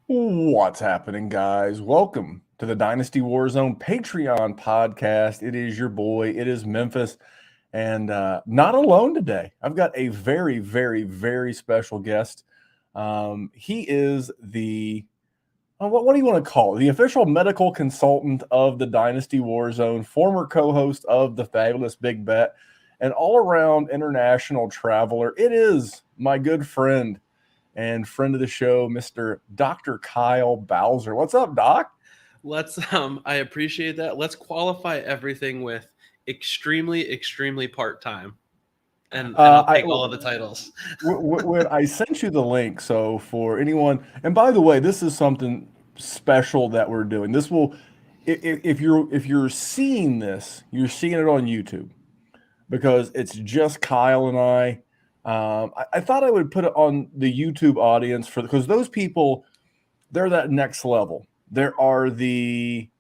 What's happening, guys? Welcome to the Dynasty WarZone Patreon podcast. It is your boy, it is Memphis, and not alone today. I've got a very, very, very special guest. He is the what do you want to call it? The official medical consultant of the Dynasty WarZone, former co-host of the fabulous Big Bet, and all-around international traveler. It is my good friend and friend of the show, Mr. Dr. Kyle Bowser. What's up, Doc? I appreciate that. Let's qualify everything with extremely part-time. And I'll take all of the titles. When I sent you the link, so for anyone, and by the way, this is something special that we're doing. This will, if you're seeing this, you're seeing it on YouTube because it's just Kyle and I. I thought I would put it on the YouTube audience because those people, they're that next level. There are the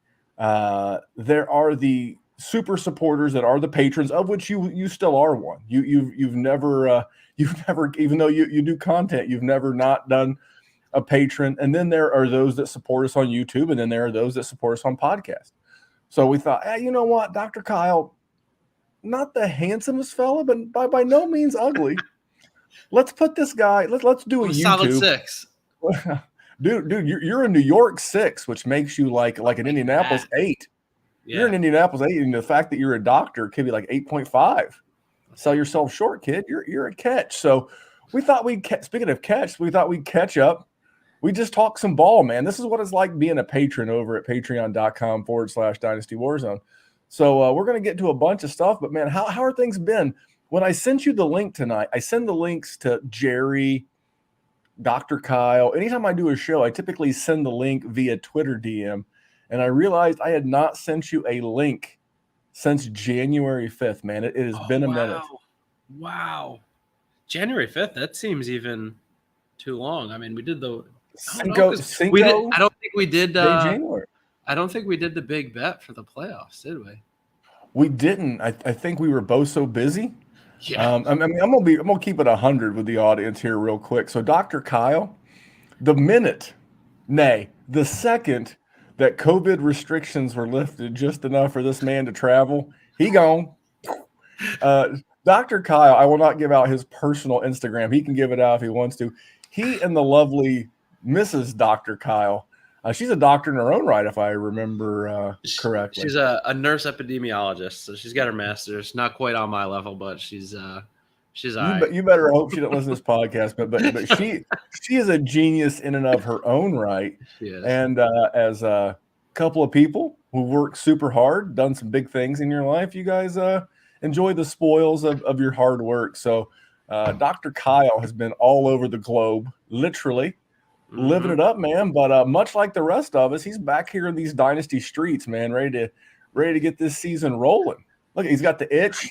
super supporters that are the patrons, of which you still are one. You've never even though you do content, you've never not done a patron. And then there are those that support us on YouTube, and then there are those that support us on podcast. So we thought, hey, you know what, Dr. Kyle, not the handsomest fella, but by no means ugly. Let's put this guy. Let's do a YouTube. Solid 6. Dude, you're in New York 6, which makes you like an Indianapolis 8. Yeah. You're in Indianapolis 8, and the fact that you're a doctor could be like 8.5. Sell yourself short, kid. You're a catch. So we thought speaking of catch, we thought we'd catch up. We just talk some ball, man. This is what it's like being a patron over at patreon.com/Dynasty WarZone. So we're going to get to a bunch of stuff, but man, how are things been? When I sent you the link tonight, I send the links to Jerry, Dr. Kyle. Anytime I do a show, I typically send the link via Twitter DM. And I realized I had not sent you a link since January 5th, man. It has been a minute. Wow. January 5th, that seems even too long. I mean, we did the Cinco. I don't think we did January. I don't think we did the big bet for the playoffs, did we? We didn't. I think we were both so busy. Yeah. I'm gonna keep it 100 with the audience here real quick. So Dr. Kyle, the second that COVID restrictions were lifted just enough for this man to travel, he gone. Dr. Kyle, I will not give out his personal Instagram. He can give it out if he wants to. He and the lovely Mrs. Dr. Kyle, she's a doctor in her own right, if I remember correctly. She's a nurse epidemiologist, so she's got her master's. Not quite on my level, but she's you better hope she doesn't listen to this podcast. But she is a genius in and of her own right. She is. And as a couple of people who work super hard, done some big things in your life, you guys enjoy the spoils of your hard work. So Dr. Kyle has been all over the globe, literally. Living it up, man. But much like the rest of us, he's back here in these dynasty streets, man, ready to get this season rolling. Look, he's got the itch.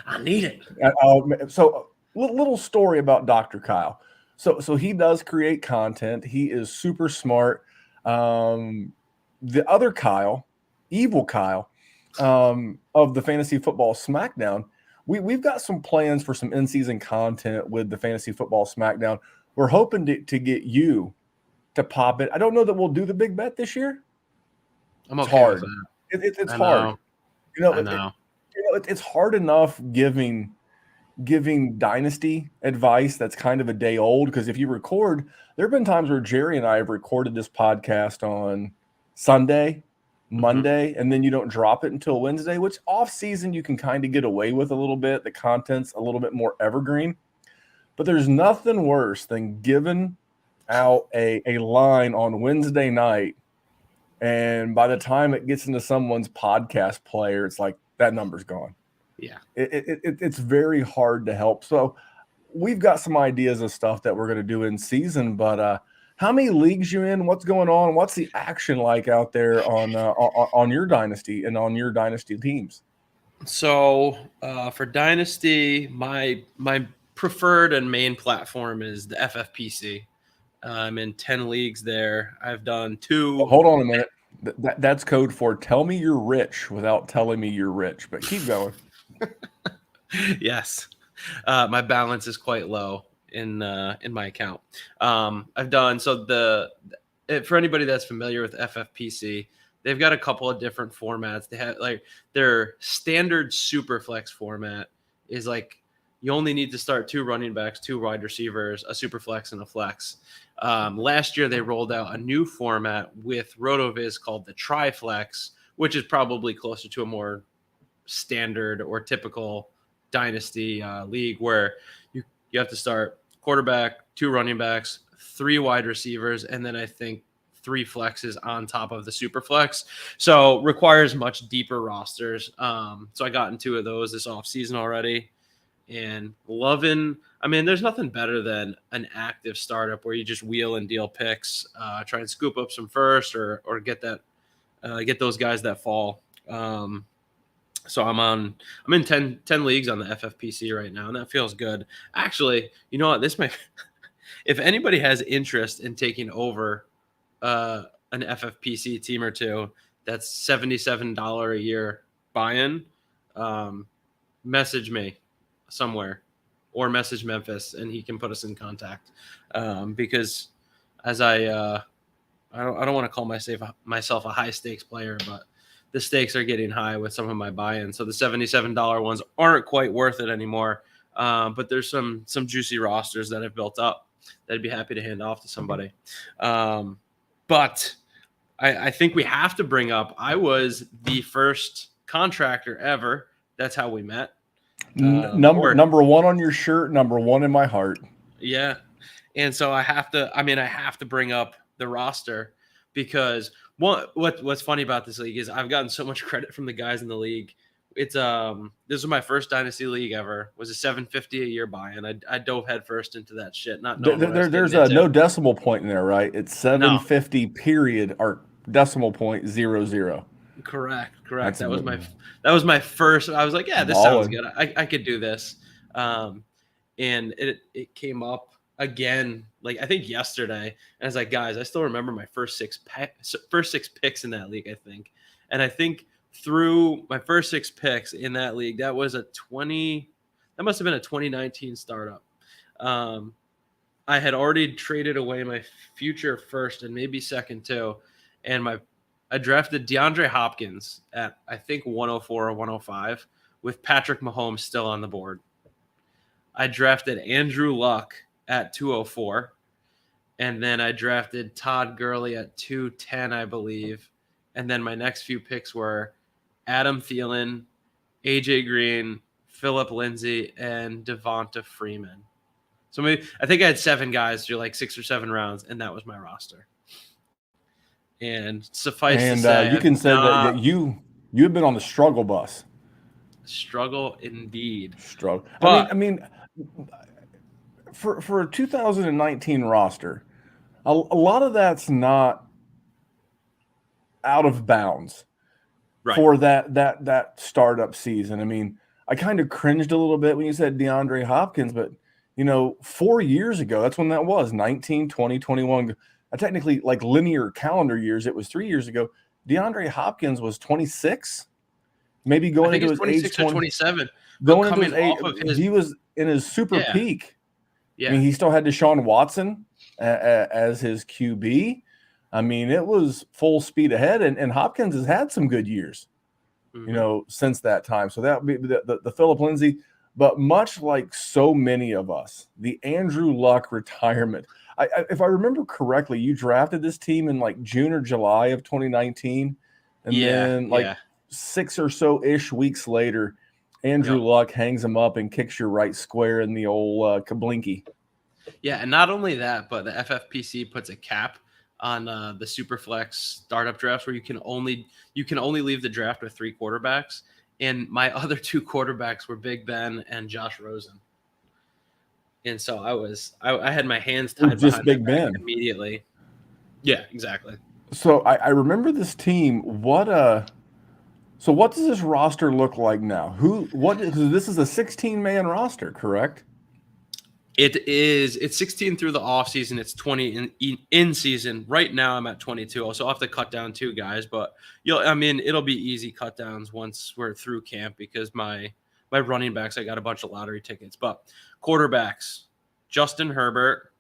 I need it. So little story about Dr. Kyle. So he does create content. He is super smart. The other Kyle, evil Kyle, of the Fantasy Football Smackdown, we've got some plans for some in-season content with the Fantasy Football Smackdown. We're hoping to get you to pop it. I don't know that we'll do the big bet this year. It's hard. It's hard. I know. It's hard enough giving Dynasty advice that's kind of a day old, because if you record, there have been times where Jerry and I have recorded this podcast on Sunday, Monday, and then you don't drop it until Wednesday, which off season you can kind of get away with a little bit. The content's a little bit more evergreen. But there's nothing worse than giving out a line on Wednesday night, and by the time it gets into someone's podcast player, it's like that number's gone. Yeah. It's very hard to help. So we've got some ideas of stuff that we're going to do in season, but how many leagues you in? What's going on? What's the action like out there on your dynasty and on your dynasty teams? So for Dynasty, my preferred and main platform is the FFPC. I'm in 10 leagues there. I've done 2. Oh, hold on a minute. That's code for tell me you're rich without telling me you're rich, but keep going. Yes. My balance is quite low in my account. I've done, so for anybody that's familiar with FFPC, they've got a couple of different formats. They have like their standard Superflex format is like you only need to start 2 running backs, 2 wide receivers, a Superflex, and a flex. Last year, they rolled out a new format with RotoViz called the Triflex, which is probably closer to a more standard or typical Dynasty league where you have to start quarterback, 2 running backs, 3 wide receivers, and then I think 3 flexes on top of the super flex. So requires much deeper rosters. So I got in 2 of those this offseason already and loving. I mean, there's nothing better than an active startup where you just wheel and deal picks, try and scoop up some first or get those guys that fall. So I'm in 10 leagues on the FFPC right now, and that feels good. Actually, you know what? This might, if anybody has interest in taking over an FFPC team or 2, that's $77 a year buy-in. Message me somewhere or message Memphis, and he can put us in contact. Because as I don't want to call myself a high stakes player, but the stakes are getting high with some of my buy-ins. So the $77 ones aren't quite worth it anymore. But there's some juicy rosters that have built up that I'd be happy to hand off to somebody. But I think we have to bring up, I was the first contractor ever. That's how we met. Number 1 on your shirt, number 1 in my heart. Yeah. And so I have to bring up the roster because what's funny about this league is I've gotten so much credit from the guys in the league. It's this was my first Dynasty league ever. It was a $750 a year buy-in. I dove headfirst into that shit. There's no decimal point in there, right? It's 750 period or decimal point 00. Correct. That was my first. I was like, yeah, this sounds good. I could do this. And it came up again, like I think yesterday. And I was like, guys, I still remember my first six picks in that league, I think. And I think through my first 6 picks in that league, that must have been a 2019 startup. I had already traded away my future first and maybe second too. And I drafted DeAndre Hopkins at, I think, 104 or 105 with Patrick Mahomes still on the board. I drafted Andrew Luck at 204. And then I drafted Todd Gurley at 210, I believe. And then my next few picks were Adam Thielen, AJ Green, Phillip Lindsay, and Devonta Freeman. So I think I had 7 guys through like 6 or 7 rounds, and that was my roster. And suffice to say, you can say that you have been on the struggle bus. Struggle indeed. Struggle. But, I mean, for a 2019 roster, a lot of that's not out of bounds for that startup season. I mean, I kind of cringed a little bit when you said DeAndre Hopkins, but 4 years ago, that's when that was 19, 20, 21. Technically, like linear calendar years, it was 3 years ago. DeAndre Hopkins was 26, maybe going into his 26 age or 27. Going into his age, he was in his super peak. Yeah. I mean, he still had Deshaun Watson as his QB. I mean, it was full speed ahead, and Hopkins has had some good years, since that time. So that would be the Phillip Lindsay. But much like so many of us, the Andrew Luck retirement. If I remember correctly, you drafted this team in like June or July of 2019. And then 6 or so-ish weeks later, Andrew Luck hangs him up and kicks you right square in the old kablinky. Yeah, and not only that, but the FFPC puts a cap on the Superflex startup drafts where you can only leave the draft with 3 quarterbacks. And my other 2 quarterbacks were Big Ben and Josh Rosen. And so I had my hands tied just Big Ben immediately. Yeah, exactly. So I remember this team. So what does this roster look like now? This is a 16-man roster, correct? It is. It's 16 through the offseason. It's 20 in season. Right now I'm at 22. So I'll have to cut down 2 guys, but it'll be easy cut downs once we're through camp because my running backs, I got a bunch of lottery tickets. But quarterbacks, Justin Herbert,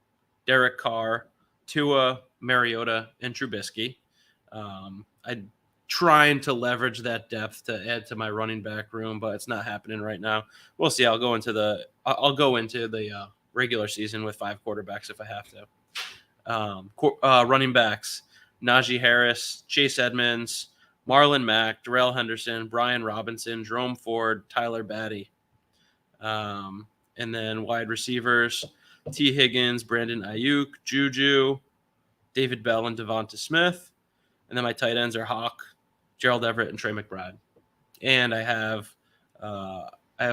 Derek Carr, Tua, Mariota and Trubisky. I'm trying to leverage that depth to add to my running back room, but it's not happening right now. We'll see. I'll go into the regular season with 5 quarterbacks if I have to. Running backs: Najee Harris, Chase Edmonds, Marlon Mack, Darrell Henderson, Brian Robinson, Jerome Ford, Tyler Batty. And then wide receivers: T. Higgins, Brandon Ayuk, Juju, David Bell, and Devonta Smith. And then my tight ends are Hawk, Gerald Everett, and Trey McBride. And I have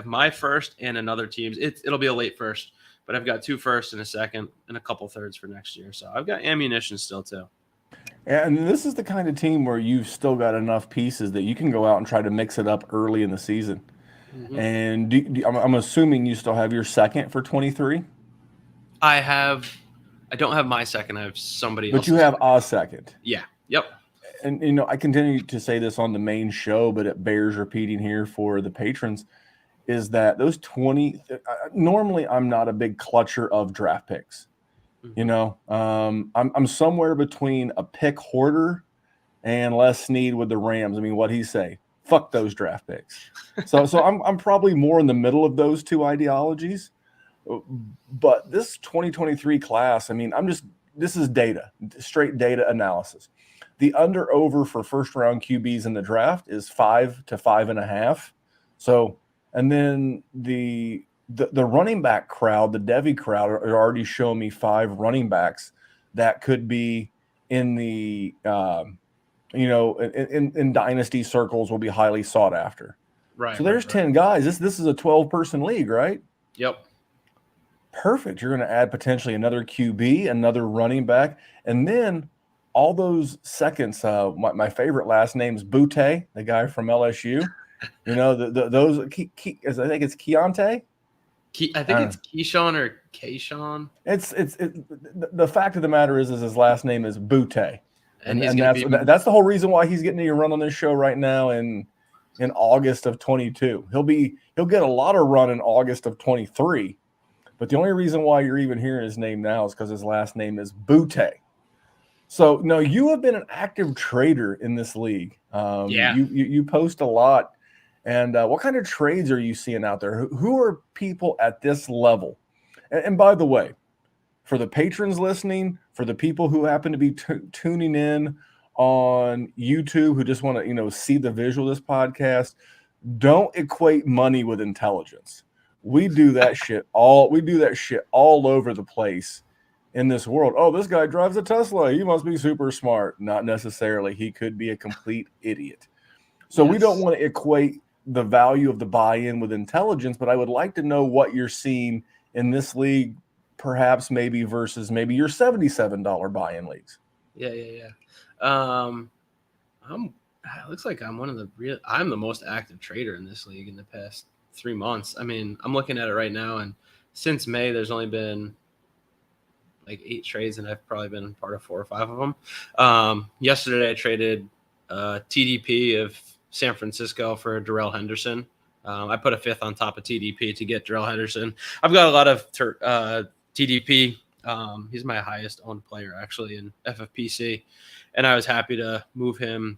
my first and another team's. It'll be a late first, but I've got 2 firsts and a second and a couple thirds for next year. So I've got ammunition still too. And this is the kind of team where you've still got enough pieces that you can go out and try to mix it up early in the season. Mm-hmm. And I'm assuming you still have your second for 23? I don't have my second. I have somebody else. But you have a second. Yeah. Yep. And, I continue to say this on the main show, but it bears repeating here for the patrons, is that those 20 – normally I'm not a big clutcher of draft picks. Mm-hmm. I'm somewhere between a pick hoarder and Les Snead with the Rams. I mean, what'd he say? Fuck those draft picks. So I'm probably more in the middle of those two ideologies. But this 2023 class, I mean, this is data, straight data analysis. The under-over for first-round QBs in the draft is 5 to 5.5. So, and then the running back crowd, the Devy crowd, are already showing me 5 running backs that could be in the, in dynasty circles will be highly sought after. Right. So there's 10 guys. This is a 12-person league, right? Yep. Perfect. You're going to add potentially another QB, another running back, and then all those seconds. My favorite last name is Butte, the guy from LSU. Those. I think it's Keontae. I think it's Keyshawn or Kayshawn. It's the fact of the matter is his last name is Butte, and that's the whole reason why he's getting a run on this show right now in August of 22. He'll get a lot of run in August of 23. But the only reason why you're even hearing his name now is because his last name is Butte. So, no, you have been an active trader in this league. Yeah. You post a lot. And what kind of trades are you seeing out there? Who are people at this level? And by the way, for the patrons listening, for the people who happen to be tuning in on YouTube who just want to, see the visual of this podcast, don't equate money with intelligence. We do that shit all over the place in this world. Oh, this guy drives a Tesla. He must be super smart. Not necessarily. He could be a complete idiot. So We don't want to equate the value of the buy-in with intelligence, but I would like to know what you're seeing in this league, perhaps maybe versus maybe your $77 buy-in leagues. Yeah. It looks like I'm I'm the most active trader in this league in the past 3 months. I mean, I'm looking at it right now, and since May, there's only been like 8 trades, and I've probably been part of 4 or 5 of them. Yesterday, I traded TDP of San Francisco for Darrell Henderson. I put a 5th on top of TDP to get Darrell Henderson. I've got a lot of TDP. He's my highest owned player actually in FFPC, and I was happy to move him.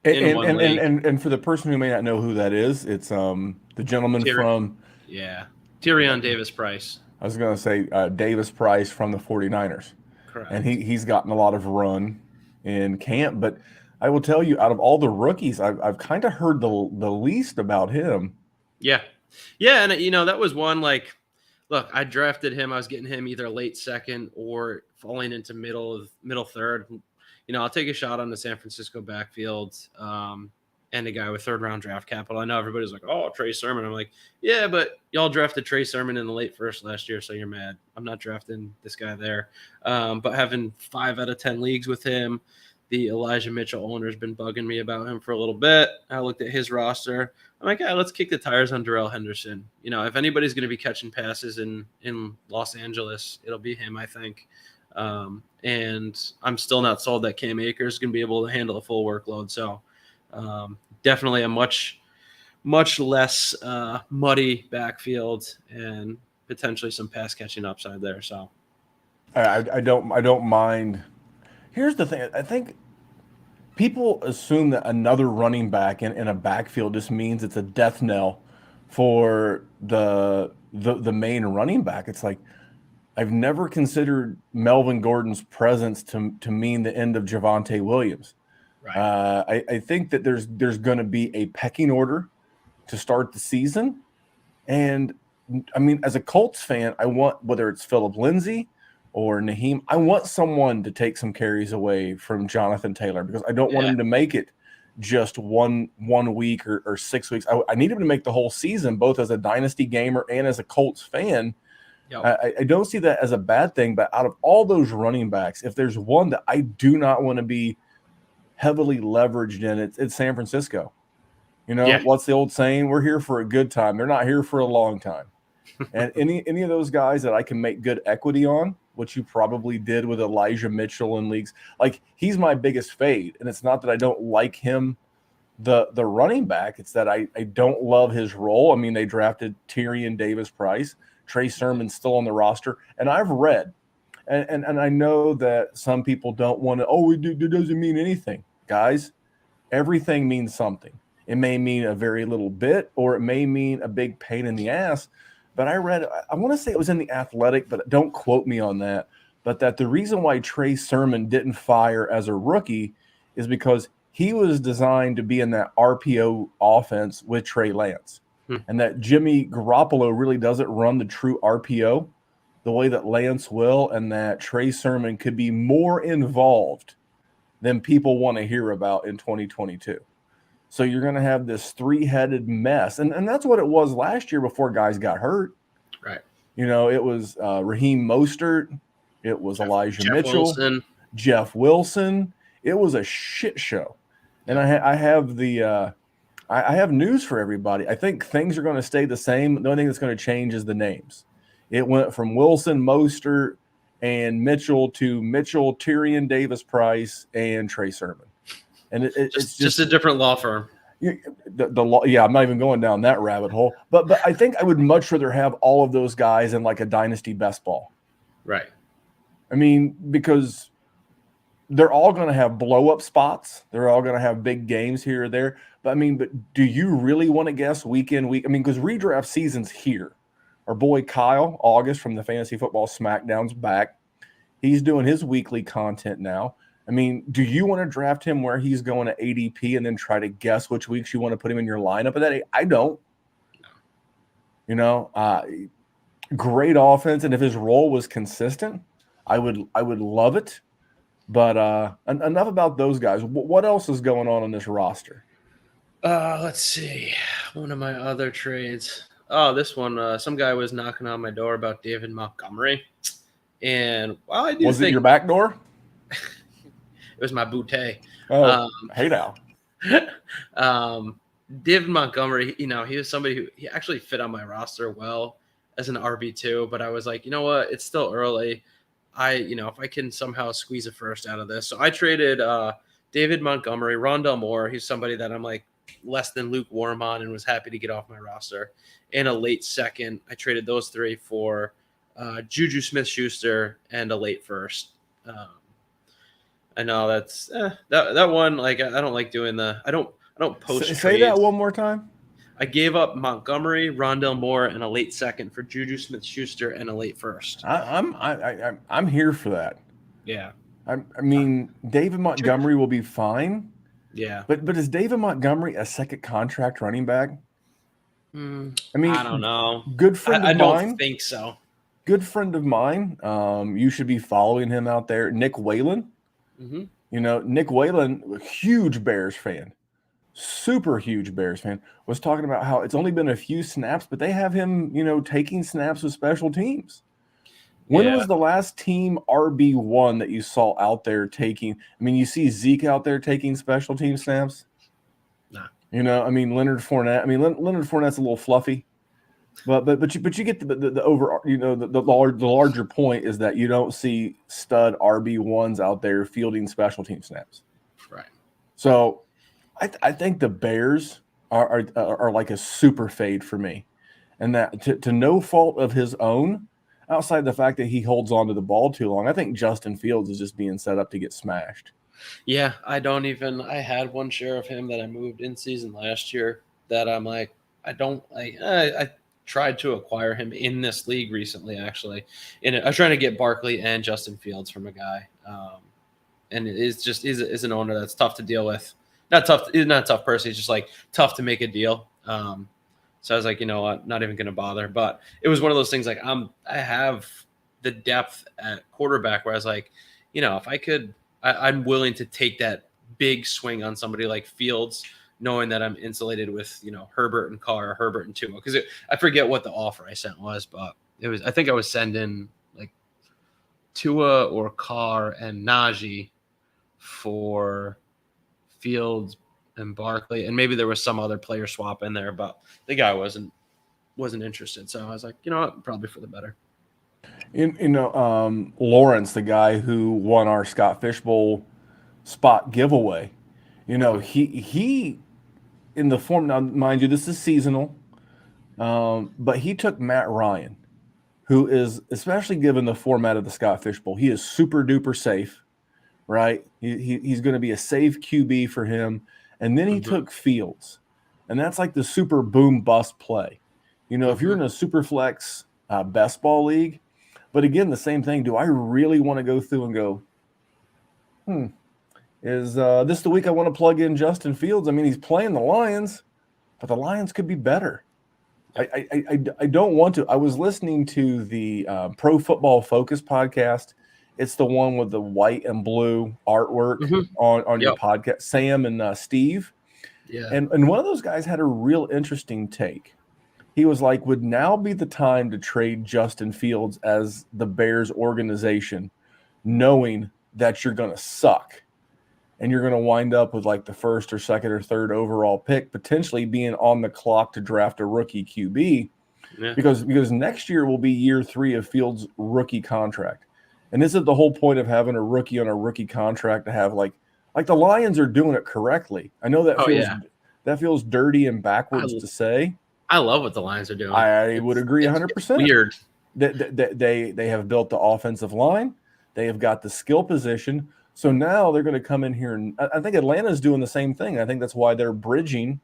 And for the person who may not know who that is, it's the gentleman from Tyrion Davis-Price. I was going to say Davis-Price from the 49ers. Correct. And he's gotten a lot of run in camp, but I will tell you, out of all the rookies, I've kind of heard the least about him. Yeah, and that was one. Like, look, I drafted him. I was getting him either late second or falling into middle third. I'll take a shot on the San Francisco backfield and a guy with 3rd-round draft capital. I know everybody's like, oh, Trey Sermon. I'm like, yeah, but y'all drafted Trey Sermon in the late first last year, so you're mad. I'm not drafting this guy there. But having 5 out of 10 leagues with him, the Elijah Mitchell owner's been bugging me about him for a little bit. I looked at his roster. I'm like, let's kick the tires on Darrell Henderson. If anybody's going to be catching passes in Los Angeles, it'll be him, I think. And I'm still not sold that Cam Akers is going to be able to handle the full workload. So definitely a much less muddy backfield and potentially some pass catching upside there. So I don't mind. Here's the thing. I think people assume that another running back in a backfield just means it's a death knell for the main running back. It's like I've never considered Melvin Gordon's presence to mean the end of Javonte Williams. Right. I think that there's going to be a pecking order to start the season. And I mean, as a Colts fan, I want, whether it's Phillip Lindsay or Naheem, I want someone to take some carries away from Jonathan Taylor, because I don't want him to make it just one week or 6 weeks. I need him to make the whole season, both as a Dynasty gamer and as a Colts fan. Yep. I don't see that as a bad thing, but out of all those running backs, if there's one that I do not want to be heavily leveraged in, it's San Francisco. You know, what's the old saying? We're here for a good time. They're not here for a long time. And any of those guys that I can make good equity on, which you probably did with Elijah Mitchell in leagues, like, he's my biggest fade. And it's not that I don't like him, the running back. It's that I don't love his role. I mean, they drafted Tyrion Davis-Price. Trey Sermon's still on the roster. And I've read, and I know that some people don't want to, it doesn't mean anything. Guys, everything means something. It may mean a very little bit, or it may mean a big pain in the ass. But I read, I want to say it was in The Athletic, but don't quote me on that, but that the reason why Trey Sermon didn't fire as a rookie is because he was designed to be in that RPO offense with Trey Lance. And that Jimmy Garoppolo really doesn't run the true RPO the way that Lance will, and that Trey Sermon could be more involved than people want to hear about in 2022. So you're going to have this three-headed mess. And that's what it was last year before guys got hurt. Right. You know, it was Raheem Mostert. It was Elijah Mitchell. Jeff Wilson. It was a shit show. And I have the I have news for everybody. I think things are going to stay the same. The only thing that's going to change is the names. It went from Wilson, Mostert, and Mitchell to Mitchell, Tyrion Davis-Price, and Trey Sermon. And it's just a different law firm. The law, I'm not even going down that rabbit hole. But I think I would much rather have all of those guys in like a dynasty best ball. Right. I mean, because they're all going to have blow-up spots. They're all going to have big games here or there. But, I mean, do you really want to guess week in, week? I mean, because redraft season's here. Our boy Kyle August from the Fantasy Football Smackdown's back. He's doing his weekly content now. I mean, do you want to draft him where he's going to ADP and then try to guess which weeks you want to put him in your lineup? But I don't. You know, great offense, and if his role was consistent, I would love it. But enough about those guys. What else is going on this roster? Let's see. One of my other trades. Oh, this one. Some guy was knocking on my door about David Montgomery, and while I do was it your back door? It was my bootay. Oh, hey now. David Montgomery, you know, he was somebody who he actually fit on my roster well as an RB2, but I was like, you know what? It's still early. If I can somehow squeeze a first out of this. So I traded David Montgomery, Rondell Moore. He's somebody that I'm like less than lukewarm on and was happy to get off my roster. And a late second. I traded those three for Juju Smith-Schuster and a late first. I know that's that one. Like, I don't like doing I don't post. Say trades. that one more time. I gave up Montgomery, Rondell Moore, and a late second for Juju Smith-Schuster and a late first. I'm here for that. Yeah. I mean, David Montgomery will be fine. Yeah. But is David Montgomery a second contract running back? I mean, I don't know. Good friend of mine. I don't think so. Good friend of mine. You should be following him out there. Nick Whalen. Mm-hmm. You know, Nick Whalen, huge Bears fan, super huge Bears fan, was talking about how it's only been a few snaps, but they have him, you know, taking snaps with special teams. When was the last team RB1 that you saw out there taking? I mean, you see Zeke out there taking special team snaps. Nah. You know, I mean, Leonard Fournette. I mean, Leonard Fournette's a little fluffy, but you get the over. You know, the larger point is that you don't see stud RB1s out there fielding special team snaps. Right. So, I think the Bears are like a super fade for me, and that to no fault of his own. outside the fact that he holds on to the ball too long, I think Justin Fields is just being set up to get smashed. Yeah, I had one share of him that I moved in season last year that I'm like, I tried to acquire him in this league recently, actually. I was trying to get Barkley and Justin Fields from a guy. And it is just is an owner that's tough to deal with. Not a tough person. He's just like tough to make a deal. So I was like, you know what, not even going to bother. But it was one of those things like I have the depth at quarterback where I was like, you know, if I could, I'm willing to take that big swing on somebody like Fields, knowing that I'm insulated with, you know, Herbert and Carr, Herbert and Tua. Because I forget what the offer I sent was, but I think I was sending like Tua or Carr and Najee for Fields and Barkley, and maybe there was some other player swap in there, but the guy wasn't interested. So I was like, you know what, probably for the better. Lawrence, the guy who won our Scott Fishbowl spot giveaway, he in the form, now mind you, this is seasonal, but he took Matt Ryan, who is, especially given the format of the Scott Fishbowl, he is super duper safe, right? He's going to be a safe QB for him. And then he took Fields, and that's like the super boom bust play. If you're in a super flex best ball league, but again, the same thing. Do I really want to go through and go, is this the week I want to plug in Justin Fields? I mean, he's playing the Lions, but the Lions could be better. I don't want to. I was listening to the Pro Football Focus podcast. It's the one with the white and blue artwork on your podcast, Sam and Steve. Yeah. And one of those guys had a real interesting take. He was like, would now be the time to trade Justin Fields as the Bears organization, knowing that you're going to suck and you're going to wind up with like the first or second or third overall pick, potentially being on the clock to draft a rookie QB, because next year will be year 3 of Fields' rookie contract. And isn't the whole point of having a rookie on a rookie contract to have like the Lions are doing it correctly? I know that feels dirty and backwards to say. I love what the Lions are doing. I would agree 100%. Weird. They have built the offensive line. They have got the skill position. So now they're going to come in here, and I think Atlanta's doing the same thing. I think that's why they're bridging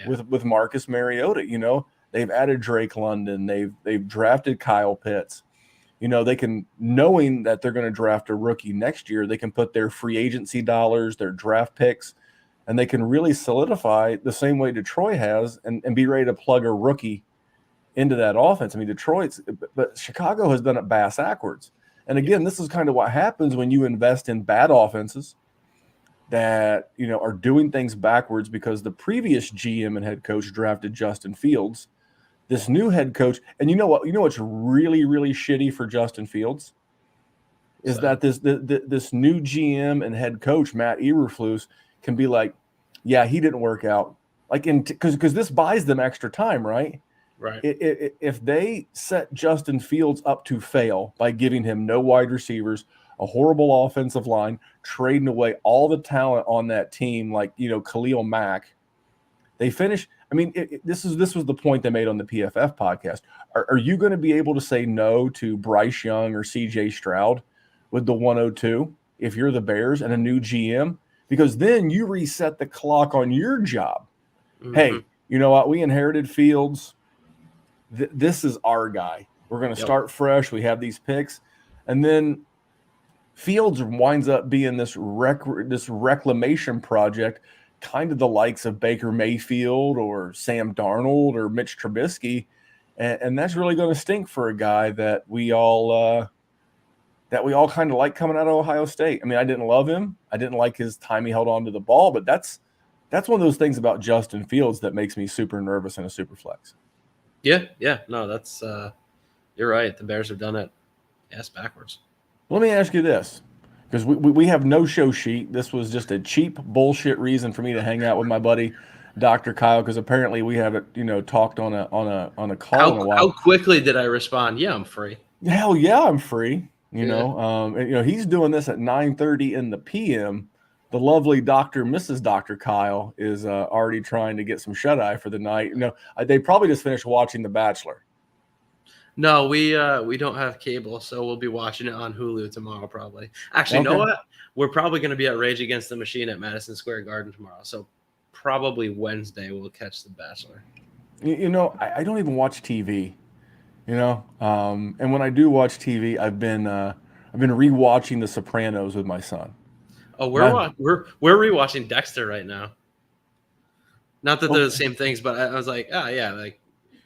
with Marcus Mariota. They've added Drake London. They've drafted Kyle Pitts. They can, knowing that they're going to draft a rookie next year, they can put their free agency dollars, their draft picks, and they can really solidify the same way Detroit has and be ready to plug a rookie into that offense. I mean, but Chicago has done it backwards. And again, this is kind of what happens when you invest in bad offenses that, are doing things backwards because the previous GM and head coach drafted Justin Fields. This new head coach, and you know what's really, really shitty for Justin Fields is that this new GM and head coach, Matt Eberflus, can be like, yeah, he didn't work out. Like, because this buys them extra time, right? Right. If they set Justin Fields up to fail by giving him no wide receivers, a horrible offensive line, trading away all the talent on that team, like Khalil Mack, they finish. I mean, this was the point they made on the PFF podcast. Are you going to be able to say no to Bryce Young or C.J. Stroud with the 102 if you're the Bears and a new GM? Because then you reset the clock on your job. Hey, you know what? We inherited Fields. This is our guy. We're going to start fresh. We have these picks. And then Fields winds up being this reclamation project, kind of the likes of Baker Mayfield or Sam Darnold or Mitch Trubisky. And that's really going to stink for a guy that we all kind of like coming out of Ohio State. I mean, I didn't love him. I didn't like his time he held on to the ball, but that's one of those things about Justin Fields that makes me super nervous in a super flex. Yeah. No, that's you're right. The Bears have done it backwards. Let me ask you this, because we have no show sheet. This was just a cheap bullshit reason for me to hang out with my buddy Dr. Kyle, because apparently we haven't talked on a call in a while. How quickly did I respond? Yeah, I'm free. Hell yeah, I'm free. He's doing this at 9:30 in the PM. The lovely Mrs. Dr. Kyle is already trying to get some shut eye for the night. They probably just finished watching The Bachelor. No, we don't have cable, so we'll be watching it on Hulu tomorrow probably. Actually, you know what? We're probably going to be at Rage Against the Machine at Madison Square Garden tomorrow, so probably Wednesday we'll catch The Bachelor. I don't even watch TV. And when I do watch TV, I've been rewatching The Sopranos with my son. Oh, we're rewatching Dexter right now. Not that they're the same things, but I was like, oh yeah, like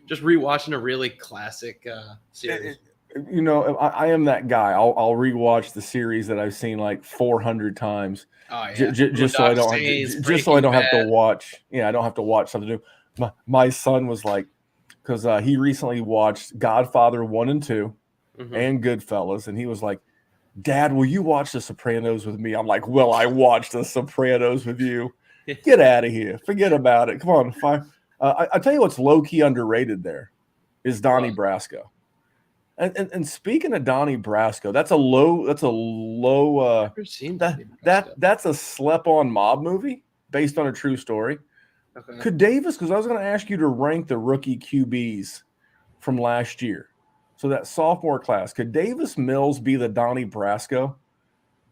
just rewatching a really classic series. I am that guy. I'll rewatch the series that I've seen like 400 times. Oh yeah, just so I don't have to watch. Yeah, I don't have to watch something new. My son was like, because he recently watched Godfather 1 and 2 and Goodfellas, and he was like, Dad, will you watch The Sopranos with me? I'm like, well, I watched The Sopranos with you. Get out of here. Forget about it. Come on. Fine. I tell you what's low-key underrated there is Donnie Brasco. And speaking of Donnie Brasco, that's a slept-on mob movie based on a true story. Okay. Could Davis, because I was going to ask you to rank the rookie QBs from last year. So that sophomore class, could Davis Mills be the Donnie Brasco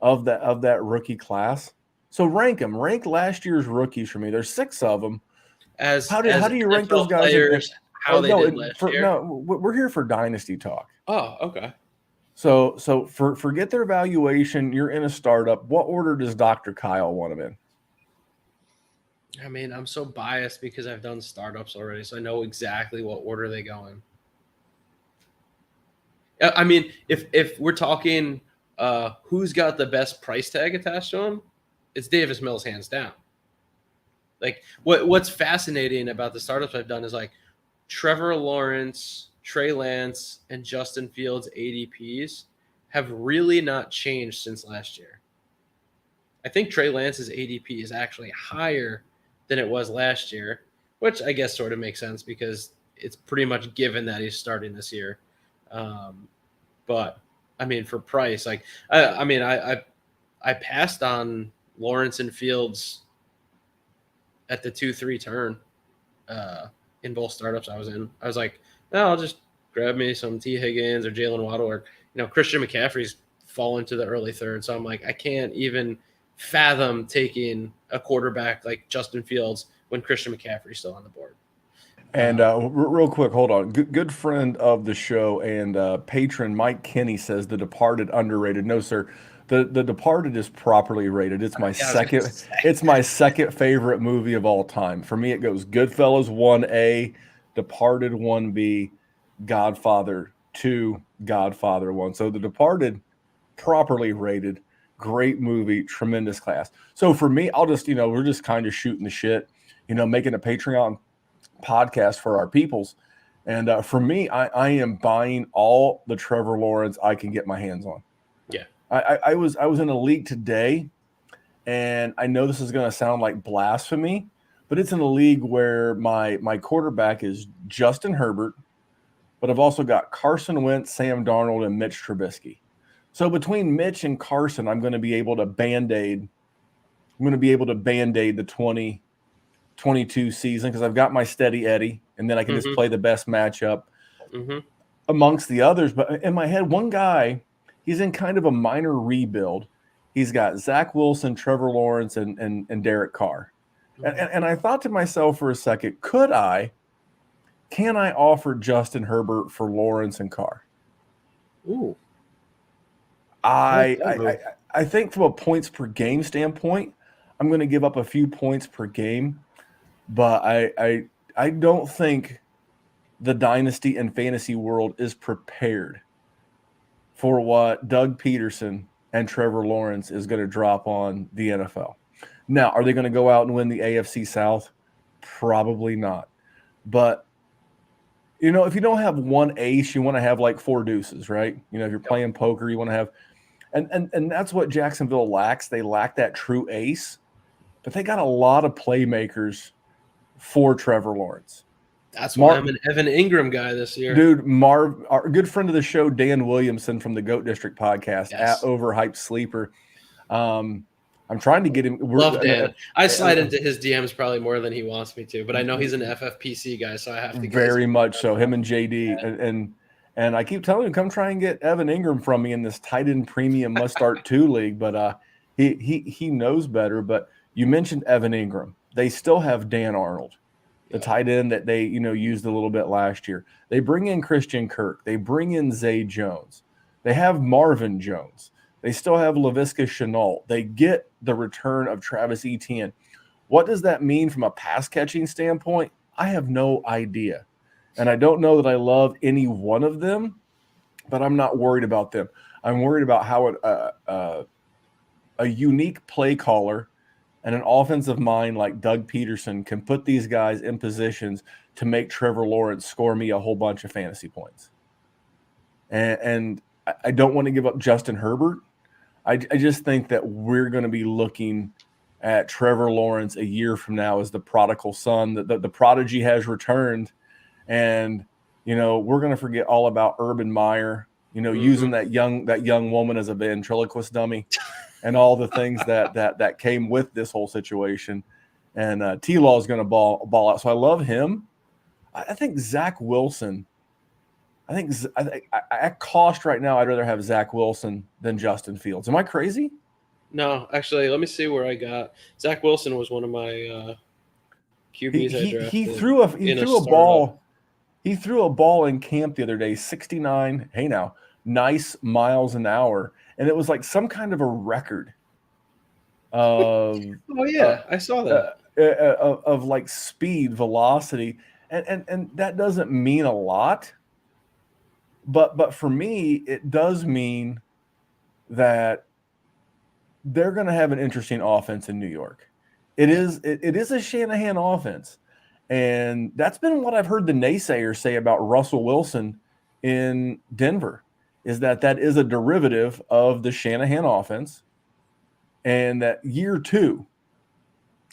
of that rookie class? So rank them. Rank last year's rookies for me. There's 6 of them. How do you rank those guys? Players, how they did last year? No, we're here for Dynasty talk. Oh, okay. So forget their evaluation. You're in a startup. What order does Dr. Kyle want them in? I mean, I'm so biased because I've done startups already, so I know exactly what order they go in. I mean, if we're talking who's got the best price tag attached to him, it's Davis Mills hands down. Like what's fascinating about the startups I've done is like Trevor Lawrence, Trey Lance, and Justin Fields ADPs have really not changed since last year. I think Trey Lance's ADP is actually higher than it was last year, which I guess sort of makes sense because it's pretty much given that he's starting this year. But I mean, for price, like I passed on Lawrence and Fields at the 2-3 turn in both startups I was in. I was like, no, I'll just grab me some T. Higgins or Jalen Waddle, or Christian McCaffrey's fallen to the early third. So I'm like, I can't even fathom taking a quarterback like Justin Fields when Christian McCaffrey's still on the board. And real quick, hold on. Good friend of the show and patron Mike Kinney says The Departed underrated. No, sir. The Departed is properly rated. It's my second. It's my second favorite movie of all time. For me, it goes Goodfellas 1A, Departed 1B, Godfather 2, Godfather 1. So The Departed, properly rated, great movie, tremendous class. So for me, I'll just we're just kind of shooting the shit, making a Patreon podcast for our peoples. And for me, I am buying all the Trevor Lawrence I can get my hands on. Yeah. I was in a league today, and I know this is going to sound like blasphemy, but it's in a league where my quarterback is Justin Herbert, but I've also got Carson Wentz, Sam Darnold, and Mitch Trubisky. So between Mitch and Carson, I'm going to be able to band-aid the 2022 season because I've got my steady Eddie, and then I can just play the best matchup amongst the others. But in my head, one guy, he's in kind of a minor rebuild. He's got Zach Wilson, Trevor Lawrence, and Derek Carr. And I thought to myself for a second, can I offer Justin Herbert for Lawrence and Carr? Ooh. I think from a points per game standpoint, I'm going to give up a few points per game, but I don't think the dynasty and fantasy world is prepared for what Doug Peterson and Trevor Lawrence is going to drop on the NFL. Now, are they going to go out and win the AFC South? Probably not. But if you don't have one ace, you want to have like 4 deuces, right? If you're playing poker, you want to have and that's what Jacksonville lacks. They lack that true ace, but they got a lot of playmakers for Trevor Lawrence. That's why I'm an Evan Ingram guy this year. Dude, our good friend of the show, Dan Williamson from the GOAT District podcast, at Overhyped Sleeper. I'm trying to get him. Love Dan. I slide into his DMs probably more than he wants me to, but I know he's an FFPC guy, so I have to. Very much so. Him and JD, And I keep telling him, come try and get Evan Ingram from me in this tight end premium must start 2 league. But he knows better. But you mentioned Evan Ingram. They still have Dan Arnold, the tight end that they used a little bit last year. They bring in Christian Kirk. They bring in Zay Jones. They have Marvin Jones. They still have Laviska Shenault. They get the return of Travis Etienne. What does that mean from a pass catching standpoint? I have no idea. And I don't know that I love any one of them, but I'm not worried about them. I'm worried about how a unique play caller and an offensive mind like Doug Peterson can put these guys in positions to make Trevor Lawrence score me a whole bunch of fantasy points. And I don't want to give up Justin Herbert. I just think that we're going to be looking at Trevor Lawrence a year from now as the prodigal son. The prodigy has returned. And, we're going to forget all about Urban Meyer, using that young woman as a ventriloquist dummy and all the things that came with this whole situation. And T-Law is going to ball out. So I love him. I think Zach Wilson. At cost right now, I'd rather have Zach Wilson than Justin Fields. Am I crazy? No, actually, let me see where I got. Zach Wilson was one of my QBs I drafted. He threw a ball. He threw a ball in camp the other day, 69. Hey now, nice miles an hour, and it was like some kind of a record. Oh yeah, I saw that. Of like speed, velocity, and that doesn't mean a lot. But for me, it does mean that they're going to have an interesting offense in New York. It is a Shanahan offense. And that's been what I've heard the naysayers say about Russell Wilson in Denver, is that is a derivative of the Shanahan offense. And that year 2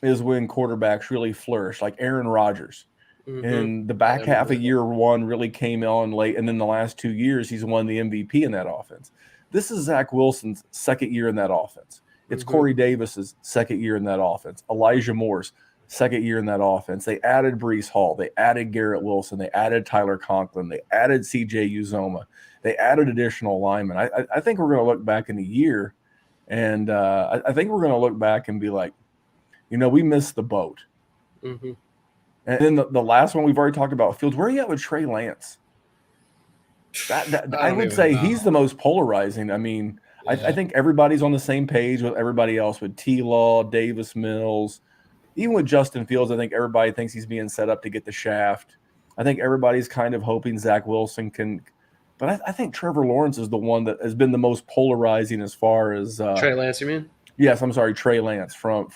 is when quarterbacks really flourish, like Aaron Rodgers. Mm-hmm. And the back half of year 1 really came on late. And then the last 2 years, he's won the MVP in that offense. This is Zach Wilson's second year in that offense. It's Corey Davis's second year in that offense. Elijah Moore's second year in that offense. They added Breece Hall. They added Garrett Wilson. They added Tyler Conklin. They added CJ Uzoma. They added additional linemen. I think we're going to look back in a year, and I think we're going to look back and be like, we missed the boat. Mm-hmm. And then the last one we've already talked about, Fields. Where are you at with Trey Lance? I would say he's the most polarizing. I mean, yeah. I think everybody's on the same page with everybody else, with T-Law, Davis Mills. Even with Justin Fields, I think everybody thinks he's being set up to get the shaft. I think everybody's kind of hoping Zach Wilson can. But I think Trevor Lawrence is the one that has been the most polarizing as far as Trey Lance, you mean? Yes, I'm sorry, Trey Lance from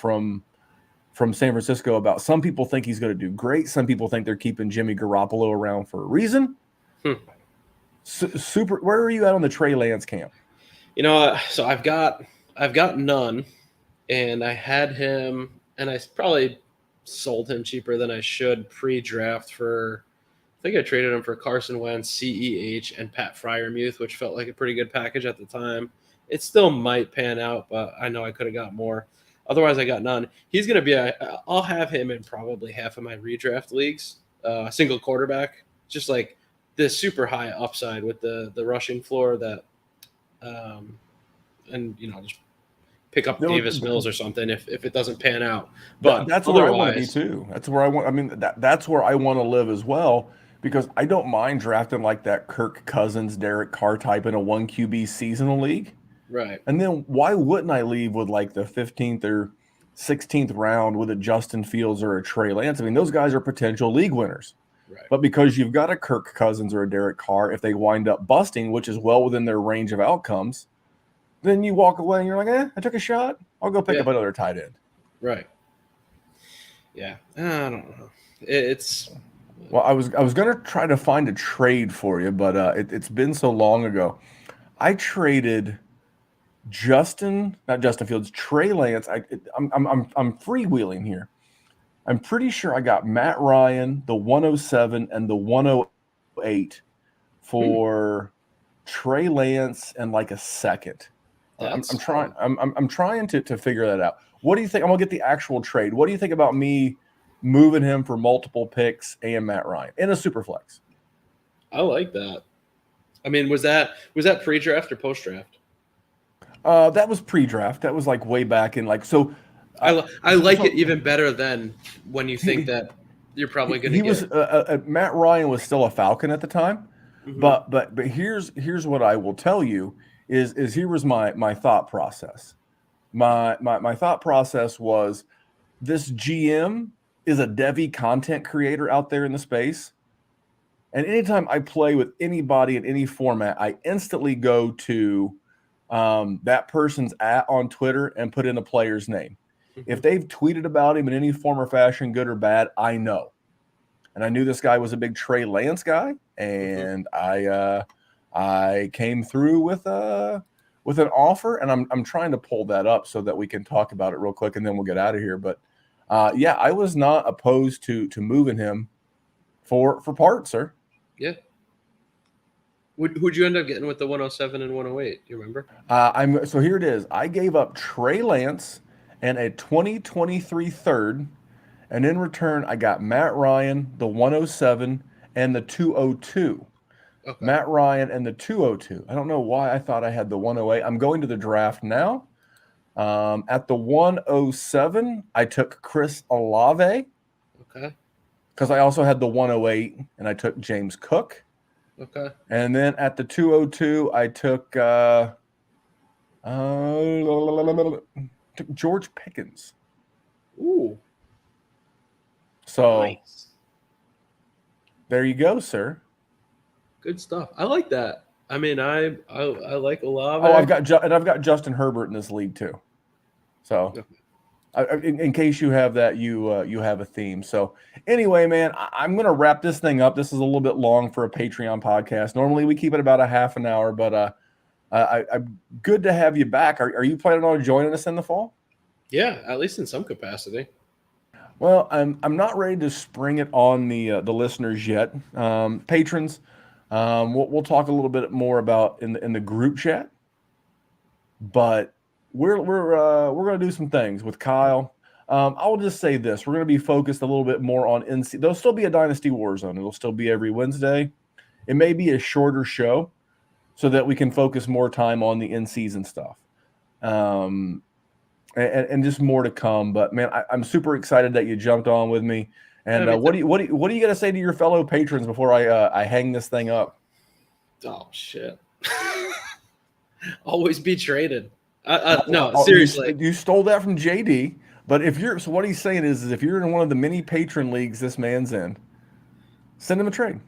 San Francisco. About some people think he's going to do great. Some people think they're keeping Jimmy Garoppolo around for a reason. Super. Where are you at on the Trey Lance camp? So I've got none, and I had him. And I probably sold him cheaper than I should pre-draft for – I think I traded him for Carson Wentz, CEH, and Pat Freiermuth, which felt like a pretty good package at the time. It still might pan out, but I know I could have got more. Otherwise, I got none. He's going to be – I'll have him in probably half of my redraft leagues, single quarterback, just like this super high upside with the rushing floor that and, just – pick up Davis Mills or something if it doesn't pan out. But that's where I want to be too. That's where I want. I mean, that's where I want to live as well, because I don't mind drafting like that Kirk Cousins, Derek Carr type in a 1 QB seasonal league. Right. And then why wouldn't I leave with like the 15th or 16th round with a Justin Fields or a Trey Lance? I mean, those guys are potential league winners. Right. But because you've got a Kirk Cousins or a Derek Carr, if they wind up busting, which is well within their range of outcomes, then you walk away and you're like, I took a shot. I'll go pick up another tight end. Right. Yeah. I don't know. It's well, I was going to try to find a trade for you, but it's been so long ago. I traded not Justin Fields, Trey Lance. I'm freewheeling here. I'm pretty sure I got Matt Ryan, the 107 and the 108 for Trey Lance and like a second. I'm trying to figure that out. What do you think? I'm gonna get the actual trade. What do you think about me moving him for multiple picks and Matt Ryan in a super flex? I like that. I mean, was that pre-draft or post-draft? That was pre-draft. That was like way back in like so. I like it even better than when you think that you're probably going to he get. Was Matt Ryan was still a Falcon at the time, but here's what I will tell you is here was my thought process. My thought process was this GM is a Devi content creator out there in the space. And anytime I play with anybody in any format, I instantly go to that person's on Twitter and put in a player's name. If they've tweeted about him in any form or fashion, good or bad, I know. And I knew this guy was a big Trey Lance guy, and I came through with an offer, and I'm trying to pull that up so that we can talk about it real quick, and then we'll get out of here. But yeah, I was not opposed to moving him for parts, sir. Yeah. Who'd you end up getting with the 107 and 108? Do you remember? So here it is. I gave up Trey Lance and a 2023 third, and in return, I got Matt Ryan, the 107, and the 202. Okay. Matt Ryan and the 202. I don't know why I thought I had the 108. I'm going to the draft now. At the 107, I took Chris Olave. Okay. Because I also had the 108, and I took James Cook. Okay. And then at the 202, I took George Pickens. Ooh. So nice. There you go, sir. Good stuff. I like that. I mean, I like Olave. Oh, I've got Justin Herbert in this league too. So, in case you have that, you have a theme. So, anyway, man, I'm gonna wrap this thing up. This is a little bit long for a Patreon podcast. Normally, we keep it about a half an hour, but I'm good to have you back. Are you planning on joining us in the fall? Yeah, at least in some capacity. Well, I'm not ready to spring it on the listeners yet. Patrons, we'll talk a little bit more about in the group chat. But we're going to do some things with Kyle. I'll just say this: we're going to be focused a little bit more on NC. There'll still be a Dynasty WarZone. It'll still be every Wednesday. It may be a shorter show, so that we can focus more time on the in-season stuff. And just more to come. But man, I'm super excited that you jumped on with me. And what do you got to say to your fellow patrons before I hang this thing up? Oh shit! Always be traded. No, seriously. You stole that from JD. But so what he's saying is if you're in one of the many patron leagues this man's in, send him a trade.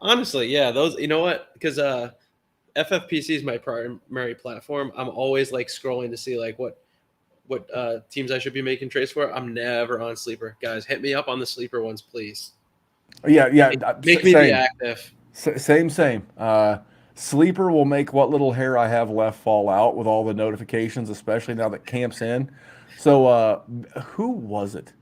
Honestly, yeah, those. You know what? Because FFPC is my primary platform. I'm always like scrolling to see like what teams I should be making trades for. I'm never on Sleeper. Guys, hit me up on the Sleeper ones, please. Yeah. Make me be active. Same. Sleeper will make what little hair I have left fall out with all the notifications, especially now that camp's in. So who was it?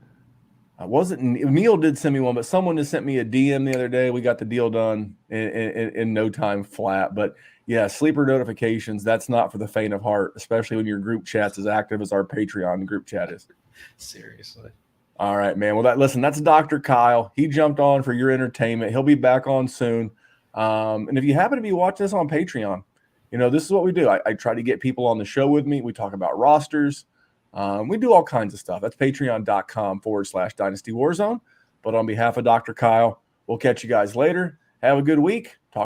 Neil did send me one, but someone just sent me a DM the other day. We got the deal done in no time flat. But yeah, Sleeper notifications, that's not for the faint of heart, especially when your group chat's as active as our Patreon group chat is. Seriously. All right, man. Well, that's Dr. Kyle. He jumped on for your entertainment. He'll be back on soon. And if you happen to be watching this on Patreon, this is what we do. I try to get people on the show with me. We talk about rosters. We do all kinds of stuff. That's patreon.com/Dynasty WarZone. But on behalf of Dr. Kyle, we'll catch you guys later. Have a good week.